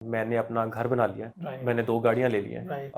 मैंने अपना घर बना लिया है, राइट, मैंने 2 गाड़ियाँ ले ली हैं। राइट,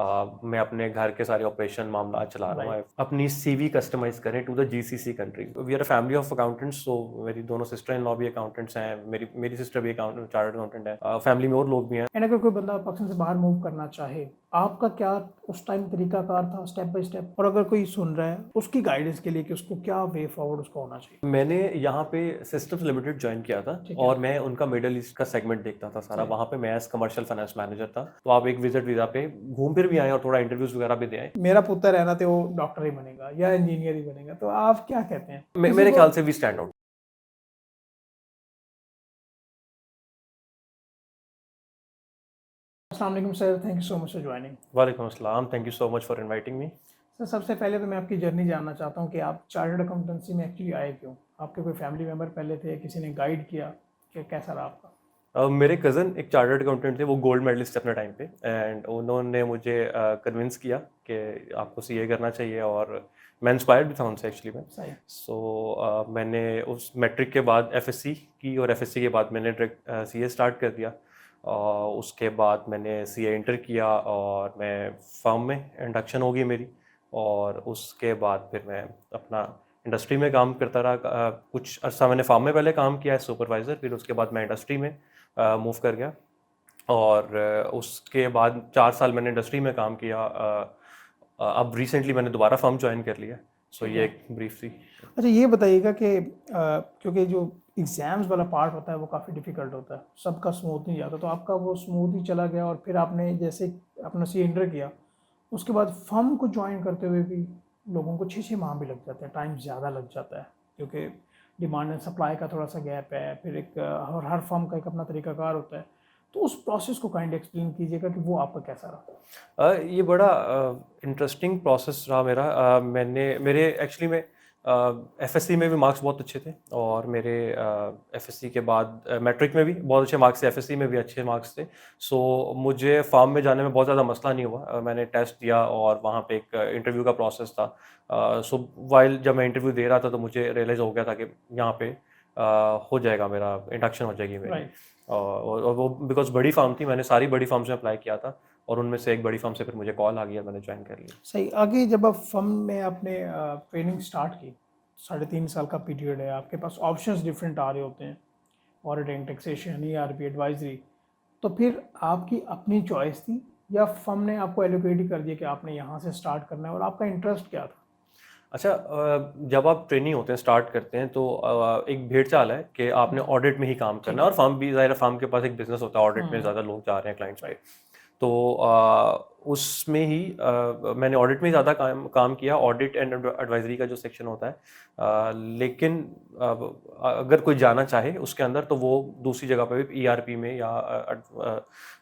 मैं अपने घर के सारे ऑपरेशन मामला चला रहा हूँ। राइट। अपनी सीवी कस्टमाइज़ करें to the GCC country. We are a family of accountants, so मेरी दोनों सिस्टर इन लॉ भी अकाउंटेंट्स हैं, मेरी सिस्टर भी चार्टर्ड अकाउंटेंट है। फैमिली में और लोग भी हैं। एंड अगर कोई बंदा पाकिस्तान से बाहर मूव करना चाहे, आपका क्या उस टाइम तरीकाकार था स्टेप बाय स्टेप? और अगर कोई सुन रहा है उसकी गाइडेंस के लिए कि उसको क्या वे फॉरवर्ड उसको होना चाहिए? मैंने यहाँ पे सिस्टम्स लिमिटेड ज्वाइन किया था ठीक है, और मैं उनका मिडल ईस्ट का सेगमेंट देखता था सारा। सही। वहाँ पे मैं एज कमर्शियल फाइनेंस मैनेजर था। तो आप एक विजिट वीज़ा पे घूम फिर भी आए और थोड़ा इंटरव्यूज वगैरह भी दे आए। मेरा पुत्र है ना, तो वो डॉक्टर ही बनेगा या इंजीनियर ही बनेगा, तो आप क्या कहते हैं किसी मेरे को? ख्याल से वी स्टैंड आउट। अस्सलाम वालेकुम sir, thank you so much for joining. वालेकुम अस्सलाम, thank you so much for inviting me. Sir, सबसे पहले तो मैं आपकी जर्नी जानना चाहता हूँ कि आप चार्टर्ड अकाउंटेंसी में एक्चुअली आए क्यों? आपके कोई फैमिली मेम्बर पहले थे, किसी ने गाइड किया, कि कैसा रहा आपका? मेरे कज़न एक चार्टर्ड अकाउंटेंट थे, वो गोल्ड मेडलिस्ट थे अपने टाइम पे, एंड उन्होंने मुझे कन्विंस किया कि आपको सीए करना चाहिए। और मैं इंस्पायर्ड भी था उनसे एक्चुअली में। सही। सो मैंने उस मैट्रिक के बाद एफएससी की, और एफएससी के बाद मैंने डायरेक्ट सीए स्टार्ट कर दिया। उसके बाद मैंने सीए इंटर किया और मैं फर्म में इंडक्शन हो गई मेरी। और उसके बाद फिर मैं अपना इंडस्ट्री में काम करता रहा। कुछ अर्सा मैंने फार्म में पहले काम किया है सुपरवाइज़र, फिर उसके बाद मैं इंडस्ट्री में मूव कर गया। और उसके बाद 4 साल मैंने इंडस्ट्री में काम किया। अब रिसेंटली मैंने दोबारा फर्म ज्वाइन कर लिया। सो ठीक ये है। एक ब्रीफ थी। अच्छा, ये बताइएगा कि क्योंकि जो एग्ज़ाम्स वाला पार्ट होता है वो काफ़ी डिफ़िकल्ट होता है, सबका स्मूथ नहीं जाता, तो आपका वो स्मूथ ही चला गया और फिर आपने जैसे अपना सी इंटर किया, उसके बाद फर्म को ज्वाइन करते हुए भी लोगों को 6-6 माह भी लग जाते हैं, टाइम ज़्यादा लग जाता है, क्योंकि डिमांड एंड सप्लाई का थोड़ा सा गैप है, फिर एक हर फर्म का एक अपना तरीकाकार होता है। तो उस प्रोसेस को काइंड एक्सप्लेन कीजिएगा कि वो आपका कैसा रहा? ये बड़ा इंटरेस्टिंग प्रोसेस रहा मेरा। मैंने मेरे एक्चुअली में एफएससी में भी मार्क्स बहुत अच्छे थे, और मेरे एफएससी के बाद मैट्रिक में भी बहुत अच्छे मार्क्स थे, एफएससी में भी अच्छे मार्क्स थे। सो मुझे फार्म में जाने में बहुत ज़्यादा मसला नहीं हुआ। मैंने टेस्ट दिया और वहाँ पे एक इंटरव्यू का प्रोसेस था। सो वाइल जब मैं इंटरव्यू दे रहा था तो मुझे रियलाइज़ हो गया था कि यहाँ पे हो जाएगा, मेरा इंडक्शन हो जाएगी मेरी। राइट। और वो बिकॉज़ बड़ी फार्म थी, मैंने सारी बड़ी फार्म्स में अप्लाई किया था, और उनमें से एक बड़ी फर्म से फिर मुझे कॉल आ गया, मैंने ज्वाइन कर लिया। सही। आगे जब आप फर्म में आपने ट्रेनिंग स्टार्ट की, 3.5 साल का पीरियड है, आपके पास ऑप्शंस डिफरेंट आ रहे होते हैं, ऑडिटिंग, टैक्सेशन, ईआरपी, एडवाइजरी, तो फिर आपकी अपनी चॉइस थी या फर्म ने आपको एलोकेट ही कर दिया कि आपने यहाँ से स्टार्ट करना है, और आपका इंटरेस्ट क्या था? अच्छा, जब आप ट्रेनिंग होते हैं, स्टार्ट करते हैं, तो एक भेड़ चाल है कि आपने ऑडिट में ही काम ठीक करना है, है। और फार्म भी ज़ाहिर है, फार्म के पास एक बिजनेस होता है, ऑडिट में हम्म। ज़्यादा लोग जा रहे हैं क्लाइंट्स पे। राइट। तो उसमें ही मैंने ऑडिट में ही ज़्यादा काम किया, ऑडिट एंड एडवाइजरी का जो सेक्शन होता है। लेकिन अगर कोई जाना चाहे उसके अंदर, तो वो दूसरी जगह पे भी ईआरपी में या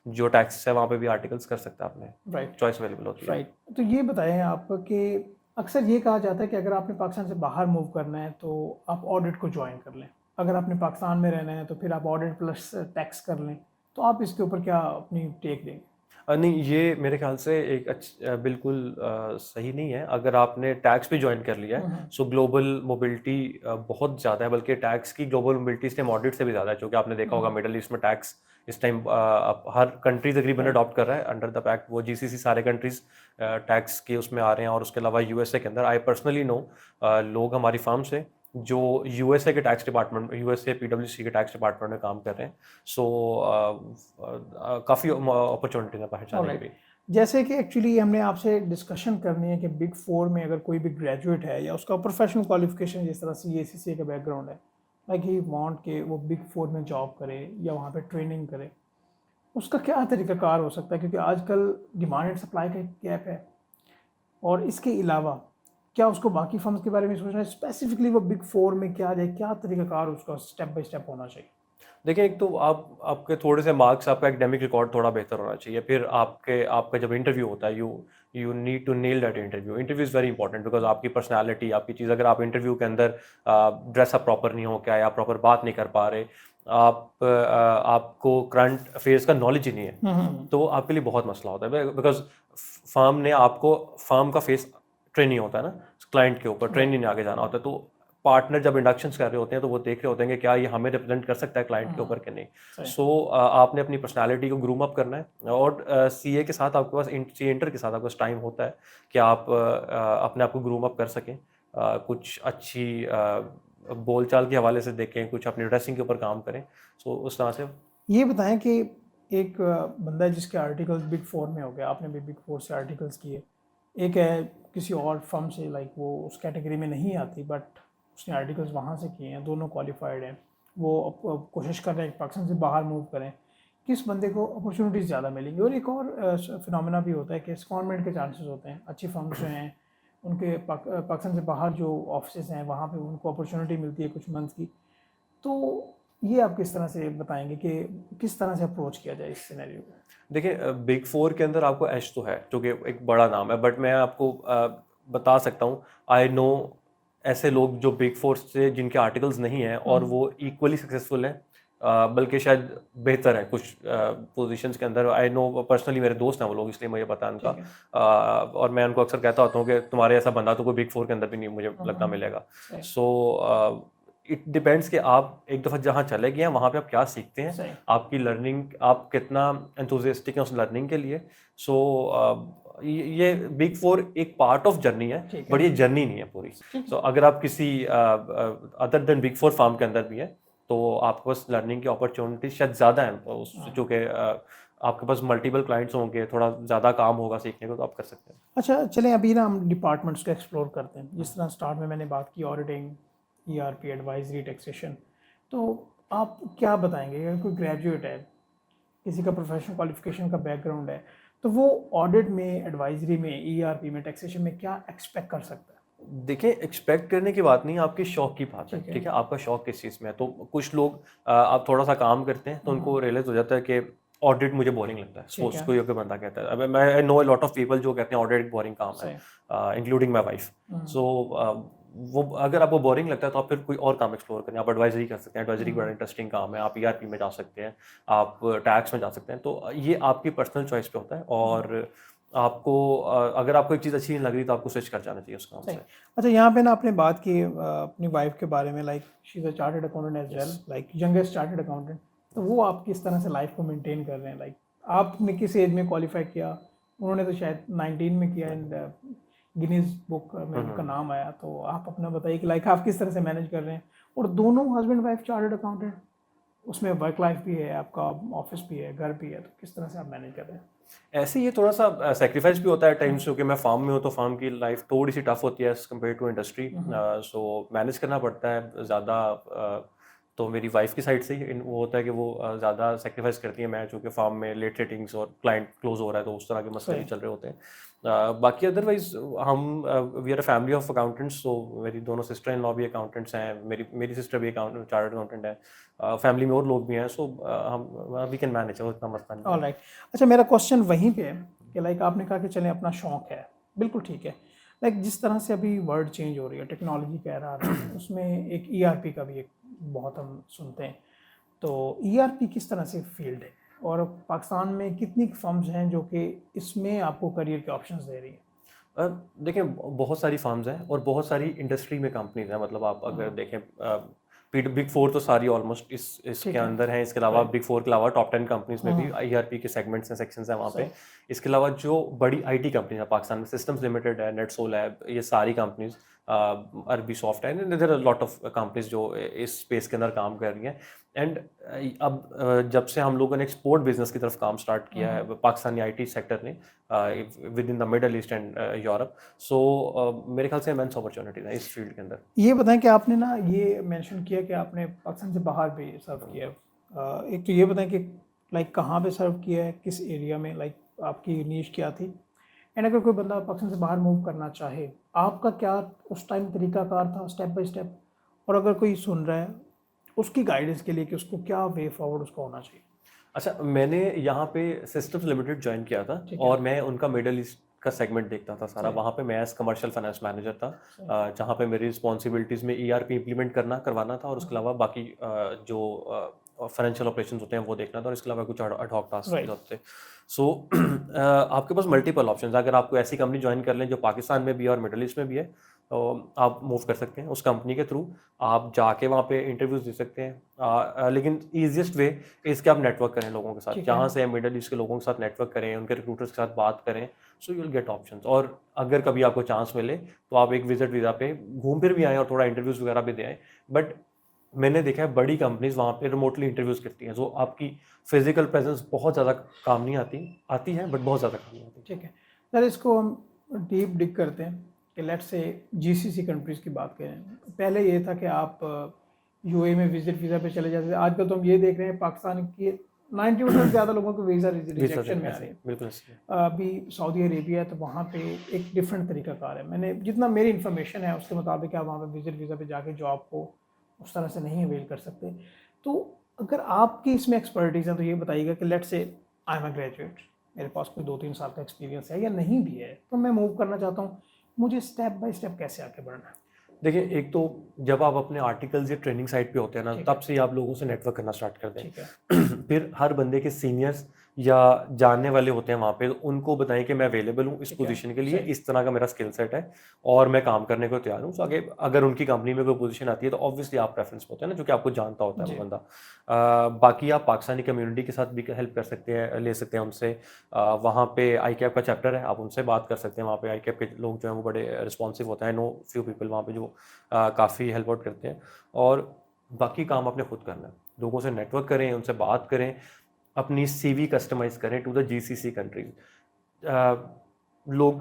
जो टैक्स है वहाँ पे भी आर्टिकल्स कर सकता है, अपने राइट। चॉइस अवेलेबल होती है। राइट। तो ये बताएं आप कि अक्सर ये कहा जाता है कि अगर आपने पाकिस्तान से बाहर मूव करना है तो आप ऑडिट को ज्वाइन कर लें, अगर आपने पाकिस्तान में रहना है तो फिर आप ऑडिट प्लस टैक्स कर लें, तो आप इसके ऊपर क्या अपनी टेक देंगे? नहीं, ये मेरे ख्याल से एक बिल्कुल सही नहीं है। अगर आपने टैक्स भी ज्वाइन कर लिया है, सो ग्लोबल मोबिलिटी बहुत ज़्यादा है, बल्कि टैक्स की ग्लोबल मोबिलिटी इस टाइम ऑडिट से भी ज़्यादा है, क्योंकि आपने देखा होगा मिडल ईस्ट में टैक्स इस टाइम हर कंट्री तकरीबन राइट। अडॉप्ट कर रहा है अंडर द पैक्ट। वो जीसीसी सारे कंट्रीज टैक्स के उसमें आ रहे हैं, और उसके अलावा यूएसए के अंदर आई पर्सनली नो लोग हमारी फार्म से जो यूएसए के टैक्स डिपार्टमेंट, यूएसए पीडब्ल्यूसी के टैक्स डिपार्टमेंट में काम कर रहे हैं। सो काफ़ी अपॉर्चुनिटी है बाहर जाने की ऑलराइट। भी। जैसे कि एक्चुअली हमने आपसे डिस्कशन करनी है कि बिग फोर में अगर कोई भी ग्रेजुएट है या उसका प्रोफेशनल क्वालिफिकेशन जिस तरह सी ए सी सी का बैकग्राउंड है, लाइक ही वांट के वो बिग फोर में जॉब करे या वहाँ पे ट्रेनिंग करे, उसका क्या तरीकाकार हो सकता है? क्योंकि आजकल डिमांड एंड सप्लाई का गैप है, और इसके अलावा क्या उसको बाकी फर्म्स के बारे में सोचना है, स्पेसिफिकली वो बिग फोर में क्या जाए, क्या तरीकाकार उसका स्टेप बाय स्टेप होना चाहिए? देखिए, एक तो आपके थोड़े से मार्क्स, आपका एकेडमिक रिकॉर्ड थोड़ा बेहतर होना चाहिए। फिर आपका जब इंटरव्यू होता है, you you need to nail that interview. Interview is very important, because आपकी पर्सनैलिटी, आपकी चीज़, अगर आप इंटरव्यू के अंदर ड्रेसअप प्रॉपर नहीं हो के आए, आप प्रॉपर बात नहीं कर पा रहे, आपको करंट अफेयर्स का नॉलेज ही नहीं है, तो आपके लिए बहुत मसला होता है। बिकॉज़ फर्म का फेस ट्रेनिंग होता है ना, क्लाइंट के ऊपर राइट। ट्रेनिंग आगे जाना होता है। तो पार्टनर जब इंडक्शंस कर रहे होते हैं तो वो देख रहे होते हैं कि क्या ये हमें रिप्रेजेंट कर सकता है क्लाइंट के ऊपर कि नहीं। सही। सो आपने अपनी पर्सनालिटी को ग्रूम अप करना है, और सीए के साथ आपके पास, सीए इंटर के साथ आपके पास टाइम होता है कि आप अपने आप को ग्रूम अप कर सकें, कुछ अच्छी बोलचाल के हवाले से देखें, कुछ अपनी ड्रेसिंग के ऊपर काम करें। सो उस तरह से ये बताएं कि एक बंदा है जिसके आर्टिकल्स बिग फोर में हो गया, आपने भी बिग फोर से आर्टिकल्स किए, एक है किसी और फर्म से, लाइक वो उस कैटेगरी में नहीं आती बट उसने आर्टिकल्स वहाँ से किए हैं, दोनों क्वालिफाइड हैं, वो अब कोशिश कर रहे हैं पाकिस्तान से बाहर मूव करें, किस बंदे को अपॉर्चुनिटीज़ ज़्यादा मिलेंगी? और एक और फिनोमेना भी होता है कि सेकंडमेंट के चांसेस होते हैं, अच्छी फर्म्स जो हैं उनके पाकिस्तान से बाहर जो ऑफिस हैं वहाँ पे उनको अपॉर्चुनिटी मिलती है कुछ मंथ की। तो ये आप किस तरह से बताएंगे कि किस तरह से अप्रोच किया जाए इस सिनेरियो को? देखिए, बिग फोर के अंदर आपको एच तो है जो कि एक बड़ा नाम है, बट मैं आपको बता सकता हूँ, आई नो ऐसे लोग जो बिग फोर से जिनके आर्टिकल्स नहीं हैं और वो इक्वली सक्सेसफुल हैं, बल्कि शायद बेहतर है कुछ पोजीशंस के अंदर। आई नो पर्सनली, मेरे दोस्त हैं वो लोग, इसलिए मुझे पता है उनका। ठीक है। और मैं उनको अक्सर कहता होता हूँ कि तुम्हारे ऐसा बंदा तो कोई बिग फोर के अंदर भी नहीं मुझे लगता मिलेगा। सही। सो इट डिपेंड्स कि आप एक दफ़ा जहाँ चले गए हैं वहाँ पे आप क्या सीखते हैं, सही। आपकी लर्निंग, आप कितना एंथुसियास्टिक हैं उस लर्निंग के लिए। सो ये बिग फोर एक पार्ट ऑफ जर्नी है, ठीक है। बट ये जर्नी नहीं है पूरी। ठीक सो अगर आप किसी other than big four firm के अंदर भी हैं तो आपके पास लर्निंग की अपॉर्चुनिटी शायद ज़्यादा है, उस चूँकि आपके पास मल्टीपल क्लाइंट्स होंगे, थोड़ा ज़्यादा काम होगा सीखने को, तो आप कर सकते हैं। अच्छा, चलें अभी ना हम डिपार्टमेंट्स को एक्सप्लोर करते हैं। जिस तरह स्टार्ट में मैंने बात की ऑडिटिंग, ईआरपी, एडवाइजरी, टैक्सेशन, तो आप क्या बताएंगे अगर कोई ग्रेजुएट है, किसी का प्रोफेशनल क्वालिफिकेशन का बैकग्राउंड है, तो वो ऑडिट में, एडवाइजरी में, ईआरपी में, टैक्सेशन में क्या एक्सपेक्ट कर सकता है? देखिए, एक्सपेक्ट करने की बात नहीं है, आपके शौक की बात है, ठीक है। ठीक है? आपका शौक किस चीज़ में है। तो कुछ लोग आप थोड़ा-सा काम करते हैं तो उनको रियलाइज़ हो जाता है कि ऑडिट मुझे बोरिंग लगता है। ठीक सपोज़ है। कोई अगर बंदा कहता है, अब मैं I know a lot of people जो कहते हैं ऑडिट एक बोरिंग काम है, सही। Including my wife. सो वो अगर आपको बोरिंग लगता है तो आप फिर कोई और काम एक्सप्लोर करें। आप एडवाइजरी कर सकते हैं, एडवाइजरी बड़ा इंटरेस्टिंग काम है। आप ईआरपी में जा सकते हैं, आप टैक्स में जा सकते हैं। तो ये आपकी पर्सनल चॉइस पे होता है, और आपको अगर आपको एक चीज़ अच्छी नहीं लग रही तो आपको स्विच कर जाना चाहिए उस काम सही। से। अच्छा, यहाँ पे ना आपने बात की अपनी वाइफ के बारे में, like she is a chartered accountant as well, like youngest chartered accountant, तो वो आप किस तरह से लाइफ को मेंटेन कर रहे हैं? लाइक आपने किस एज में क्वालिफाई किया? उन्होंने तो शायद 19 में किया एंड गिनीज बुक में उनका नाम आया, तो आप अपना बताइए कि लाइक आप किस तरह से मैनेज कर रहे हैं? और दोनों हस्बैंड वाइफ चार्टर्ड अकाउंटेंट, उसमें वर्क लाइफ भी है, आपका ऑफिस भी है, घर भी है, तो किस तरह से आप मैनेज कर रहे हैं? ऐसे ये थोड़ा सा सेक्रीफाइस भी होता है टाइम्स, क्योंकि मैं फार्म में हूँ तो फार्म की लाइफ थोड़ी सी टफ होती है as compare to industry. So manage करना पड़ता है ज़्यादा। तो मेरी वाइफ की साइड से ही वो होता है कि वो ज़्यादा सेक्रीफाइस करती है। मैं चूँकि फार्म में लेट सेटिंग्स और क्लाइंट क्लोज हो रहा है तो उस तरह के मसले भी सही। चल रहे होते हैं। बाकी अदरवाइज हम we are a family of accountants. So मेरी दोनों सिस्टर इन लॉ भी अकाउंटेंट्स हैं, मेरी सिस्टर भी अकाउंटेंट, चार्टर्ड अकाउंटेंट है। फैमिली में और लोग भी हैं। सो हम वी कैन मैनेज, वो इतना मसला नहीं है। ऑलराइट। अच्छा, मेरा क्वेश्चन वहीं पे है कि लाइक आपने कहा कि चलें अपना शौक है, बिल्कुल ठीक है। लाइक जिस तरह से अभी वर्ल्ड चेंज हो रही है, टेक्नोलॉजी कह रहा है, उसमें एक ईआरपी का भी एक बहुत हम सुनते हैं, तो ईआरपी किस तरह से फील्ड है और पाकिस्तान में कितनी फर्म्स हैं जो कि इसमें आपको करियर के ऑप्शंस दे रही हैं? देखिए, बहुत सारी फर्म्स हैं और बहुत सारी इंडस्ट्री में कंपनीज हैं। मतलब आप अगर देखें, बिग फोर तो सारी ऑलमोस्ट इसके ठीक है। अंदर हैं। इसके अलावा राइट। बिग फोर के अलावा टॉप 10 कंपनीज में भी ईआरपी के सेगमेंट्स हैं, सेक्शंस हैं वहाँ पे। सही। इसके अलावा जो बड़ी आईटी कंपनीज है पाकिस्तान में, सिस्टम्स लिमिटेड है, नेटसोल है, ये सारी कंपनीज, अरबी सॉफ्ट है, there are lot of companies जो इस स्पेस के अंदर काम कर रही हैं। एंड अब जब से हम लोगों ने एक्सपोर्ट बिजनेस की तरफ काम स्टार्ट किया है पाकिस्तानी आईटी सेक्टर ने, with in the Middle East and Europe, so मेरे ख्याल से इमेंस अपॉर्चुनिटीज है इस फील्ड के अंदर। ये बताएं कि आपने ना ये मेंशन किया कि आपने पाकिस्तान से बाहर भी सर्व किया है। एक तो ये बताएं कि लाइक कहाँ पे सर्व किया है, किस एरिया में, लाइक आपकी नीश क्या थी, एंड अगर कोई बंदा पाकिस्तान से बाहर मूव करना चाहे, आपका क्या उस टाइम तरीकाकार था स्टेप बाय स्टेप? और अगर कोई सुन रहा है उसकी गाइडेंस के लिए कि उसको क्या वे फॉरवर्ड उसको होना चाहिए? अच्छा, मैंने यहाँ पे सिस्टम्स लिमिटेड ज्वाइन किया था ठीक है। और मैं उनका मिडल ईस्ट का सेगमेंट देखता था सारा। सही। वहाँ पे मैं एज कमर्शियल फाइनेंस मैनेजर था, सही। जहाँ पे मेरी रिस्पॉन्सिबिलिटीज़ में ईआरपी इम्प्लीमेंट करवाना था, और उसके अलावा बाकी जो फाइनेंशियल ऑपरेशंस होते हैं वो देखना था, और इसके अलावा कुछ एडहॉक टास्क भी राइट। होते थे। सो आपके पास मल्टीपल ऑप्शंस, अगर आपको ऐसी कंपनी ज्वाइन कर लें जो पाकिस्तान में भी है और मिडल ईस्ट में भी है, आप मूव कर सकते हैं उस कंपनी के थ्रू। आप जाके वहाँ पे इंटरव्यूज दे सकते हैं, लेकिन ईजिएस्ट वे इज़ कि आप नेटवर्क करें लोगों के साथ, ठीक है। जहाँ से मिडल ईस्ट के लोगों के साथ नेटवर्क करें, उनके रिक्रूटर्स के साथ बात करें, so you will get options. और अगर कभी आपको चांस मिले तो आप एक विजिट वीज़ा पे घूम फिर भी आएँ और थोड़ा इंटरव्यूज़ वगैरह भी दे आएँ। बट मैंने देखा है बड़ी कंपनीज वहाँ पे रिमोटली इंटरव्यूज़ करती हैं, जो आपकी फिजिकल प्रेजेंस बहुत ज़्यादा काम नहीं आती है, बट बहुत ज़्यादा काम नहीं आती। ठीक है सर, इसको हम डीप डिग करते हैं कि लेट्स से जीसीसी कंट्रीज़ की बात करें। पहले ये था कि आप यूएई में विजिट वीज़ा पे चले जाते थे, आजकल तो हम ये देख रहे हैं पाकिस्तान की 90% ज़्यादा लोगों को वीज़ा रिजेक्शन में आ रहे हैं। बिल्कुल ऐसे ही। अभी सऊदी अरेबिया है तो वहाँ पे एक डिफरेंट तरीका कार है। मैंने जितना मेरी इन्फॉर्मेशन है उसके मुताबिक आप वहाँ पे विजिट वीज़ा पे जाके जॉब को उस तरह से नहीं अवेल कर सकते। तो अगर आपकी इसमें एक्सपर्टीज़ है तो ये बताइएगा कि let's say I am a graduate, मेरे पास कोई 2-3 साल का एक्सपीरियंस है या नहीं भी है, तो मैं मूव करना चाहता हूँ, मुझे स्टेप बाय स्टेप कैसे आगे बढ़ना है? देखिए, एक तो जब आप अपने आर्टिकल्स या ट्रेनिंग साइट पे होते हैं ना, ठीक तब से ही आप लोगों से नेटवर्क करना स्टार्ट कर दें। ठीक है। फिर हर बंदे के सीनियर्स या जानने वाले होते हैं वहाँ पे, तो उनको बताएं कि मैं अवेलेबल हूँ इस ठीक है, पोजीशन के लिए, सही। इस तरह का मेरा स्किल सेट है और मैं काम करने को तैयार हूँ। सो आगे अगर उनकी कंपनी में कोई पोजीशन आती है तो ऑब्वियसली आप प्रेफरेंस होता है ना, जो कि आपको जानता होता है जी। वो बंदा। बाकी आप पाकिस्तानी कम्युनिटी के साथ भी हेल्प कर सकते हैं, ले सकते हैं उनसे। वहाँ पे आईकैप का चैप्टर है, आप उनसे बात कर सकते हैं। वहाँ पे आईकैप के लोग जो हैं वो बड़े रिस्पॉन्सिव होते हैं। नो फ्यू पीपल वहाँ पे जो काफ़ी हेल्प आउट करते हैं। और बाकी काम आपने खुद करना है, लोगों से नेटवर्क करें, उनसे बात करें, अपनी सीवी कस्टमाइज करें टू द जीसीसी कंट्रीज।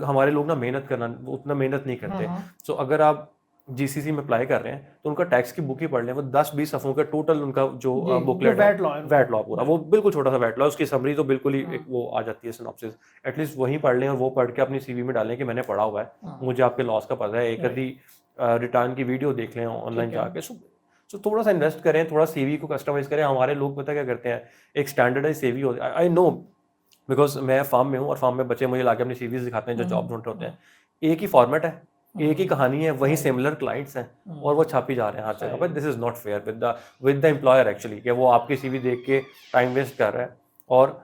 हमारे लोग ना मेहनत करना वो उतना मेहनत नहीं करते। सो अगर आप जीसीसी में अप्लाई कर रहे हैं तो उनका टैक्स की बुक ही पढ़ लें, वो 10-20 सफ़ों का टोटल उनका जो जो बुकलेट है, वैट लॉ है वैट लॉ पूरा, वो बिल्कुल छोटा सा वैट लॉ है, उसकी समरी तो बिल्कुल ही हाँ। एक वो आ जाती है सिनॉप्सिस। एटलीस्ट वही पढ़ लें और वो पढ़ के अपनी सीवी में डालें कि मैंने पढ़ा हुआ है, हाँ। मुझे आपके लॉस का पता है। एक Right. आधी रिटर्न की वीडियो देख लें ऑनलाइन ठीक है। जाके। सो थोड़ा सा इन्वेस्ट करें, थोड़ा सीवी को कस्टमाइज करें। हमारे लोग पता क्या करते हैं, एक स्टैंडर्डाइज सीवी होती है। आई नो, बिकॉज मैं फार्म में हूँ और फार्म में बच्चे मुझे लाके अपनी सीवीज दिखाते हैं जो जॉब ढूंढ रहे होते हैं। एक ही फॉर्मेट है, एक ही कहानी है, वही सिमिलर क्लाइंट्स हैं और वो छापी जा रहे हैं हर जगह पर। This is not fair with the employer actually, कि वो आपकी सीवी देख के टाइम वेस्ट कर रहा है। और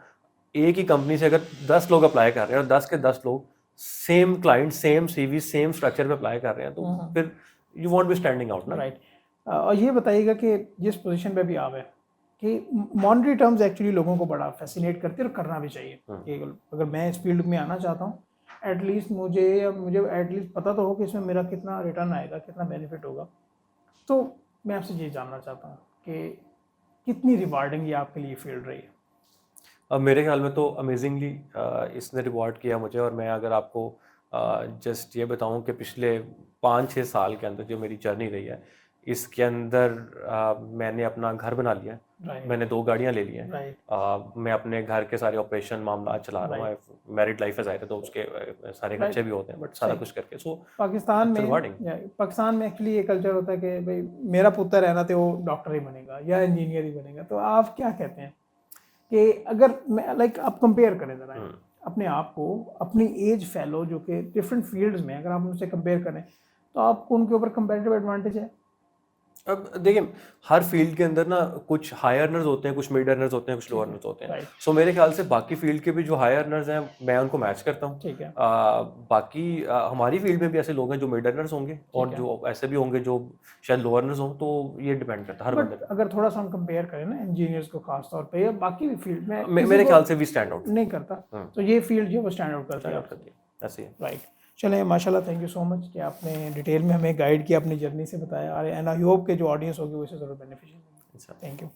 एक ही कंपनी से अगर 10 लोग अप्लाई कर रहे हैं और 10 के 10 लोग same client, same CV, same structure पे अप्लाई कर रहे हैं, तो फिर you want B standing out ना। राइट। और ये बताइएगा कि जिस पोजीशन पे भी आप हैं कि मॉनेटरी टर्म्स एक्चुअली लोगों को बड़ा फैसिनेट करते हैं और करना भी चाहिए कि अगर मैं इस फील्ड में आना चाहता हूँ, एटलीस्ट मुझे एटलीस्ट पता तो हो कि इसमें मेरा कितना रिटर्न आएगा, कितना बेनिफिट होगा। तो मैं आपसे ये जानना चाहता हूँ कि कितनी रिवार्डिंग ये आपके लिए फील्ड रही है? अब मेरे ख्याल में तो अमेजिंगली इसने रिवॉर्ड किया मुझे। और मैं अगर आपको जस्ट ये बताऊं कि पिछले 5-6 साल के अंदर जो मेरी जर्नी रही है, इसके अंदर मैंने अपना घर बना लिया है, राइट। मैंने 2 गाड़ियां ले ली हैं, राइट। मैं अपने घर के सारे ऑपरेशन मामला चला रहा हूँ। मैरिड लाइफ है ज़ाहिर है, तो उसके सारे खर्चे भी होते हैं, बट सारा सही। कुछ करके सो पाकिस्तान रिवार्डिंग। में पाकिस्तान में एक्चुअली ये कल्चर होता है कि भाई मेरा पुत्र है ना तो वो डॉक्टर ही बनेगा या इंजीनियर ही बनेगा। तो आप क्या कहते हैं कि अगर मैं लाइक आप कंपेयर करें ज़रा अपने आप को अपनी एज फेलो जो कि डिफरेंट फील्ड्स में, अगर आप उनसे कंपेयर करें तो आपको उनके ऊपर कंपेरेटिव एडवांटेज है? अब देखिए, हर फील्ड के अंदर ना कुछ हाई अर्नर्स होते हैं, कुछ मिड अर्नर्स होते हैं, कुछ लो अर्नर्स होते हैं। राइट। सो मेरे ख्याल से बाकी फील्ड के भी जो हाई अर्नर्स हैं मैं उनको मैच करता हूँ। ठीक है। बाकी हमारी फील्ड में भी ऐसे लोग हैं जो मिड अर्नर्स होंगे और जो ऐसे भी होंगे जो शायद लो अर्नर्स हों। तो ये डिपेंड करता है हर बंदे बट अगर थोड़ा सा हम कंपेयर करें ना इंजीनियर्स को खास तौर पे या बाकी भी फील्ड में, पे मेरे ख्याल से भी स्टैंड आउट नहीं करता, तो ये फील्ड जो है वो स्टैंड आउट करती है। ऐसे ही है। राइट। चलें, माशाल्लाह, थैंक यू सो मच कि आपने डिटेल में हमें गाइड किया, अपनी जर्नी से बताया। एंड आई होप कि जो ऑडियंस होगी वो इससे ज़रूर बेनिफिशियल होगी। Thank you.